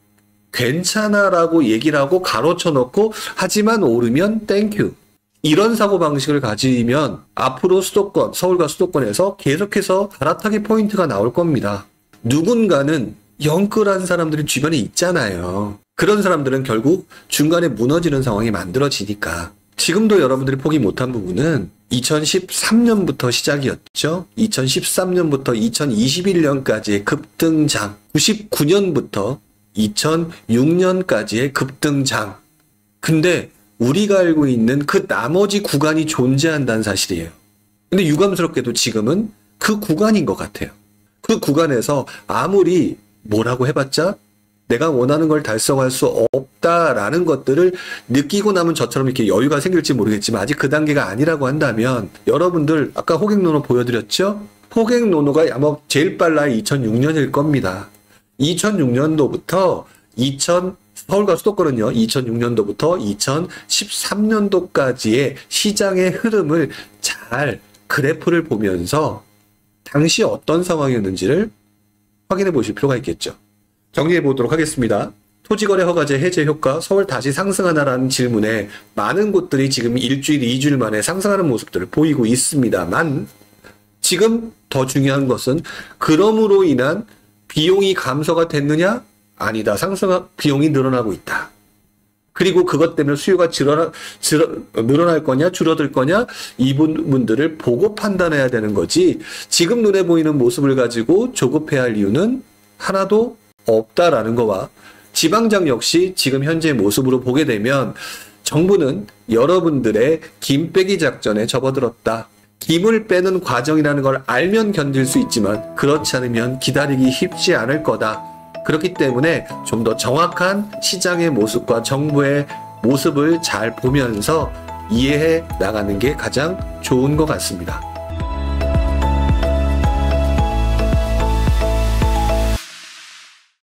괜찮아라고 얘기를 하고 가로쳐 놓고, 하지만 오르면 땡큐, 이런 사고방식을 가지면 앞으로 수도권, 서울과 수도권에서 계속해서 갈아타기 포인트가 나올 겁니다. 누군가는 영끌한 사람들이 주변에 있잖아요. 그런 사람들은 결국 중간에 무너지는 상황이 만들어지니까. 지금도 여러분들이 포기 못한 부분은 2013년부터 시작이었죠. 2013년부터 2021년까지의 급등장, 99년부터 2006년까지의 급등장. 근데 우리가 알고 있는 그 나머지 구간이 존재한다는 사실이에요. 근데 유감스럽게도 지금은 그 구간인 것 같아요. 그 구간에서 아무리 뭐라고 해봤자 내가 원하는 걸 달성할 수 없다라는 것들을 느끼고 나면 저처럼 이렇게 여유가 생길지 모르겠지만, 아직 그 단계가 아니라고 한다면, 여러분들 아까 호갱노노 보여드렸죠? 호갱노노가 아마 제일 빨라야 2006년일 겁니다. 2006년도부터 서울과 수도권은요, 2006년도부터 2013년도까지의 시장의 흐름을 잘 그래프를 보면서 당시 어떤 상황이었는지를 확인해 보실 필요가 있겠죠. 정리해 보도록 하겠습니다. 토지거래 허가제 해제 효과, 서울 다시 상승하나라는 질문에 많은 곳들이 지금 일주일, 2주일 만에 상승하는 모습들을 보이고 있습니다만, 지금 더 중요한 것은 그럼으로 인한 비용이 감소가 됐느냐? 아니다. 비용이 늘어나고 있다. 그리고 그것 때문에 수요가 늘어날 거냐, 줄어들 거냐, 이 부분들을 보고 판단해야 되는 거지, 지금 눈에 보이는 모습을 가지고 조급해야 할 이유는 하나도 없다라는 거와, 지방장 역시 지금 현재의 모습으로 보게 되면 정부는 여러분들의 김 빼기 작전에 접어들었다. 김을 빼는 과정이라는 걸 알면 견딜 수 있지만 그렇지 않으면 기다리기 쉽지 않을 거다. 그렇기 때문에 좀 더 정확한 시장의 모습과 정부의 모습을 잘 보면서 이해해 나가는 게 가장 좋은 것 같습니다.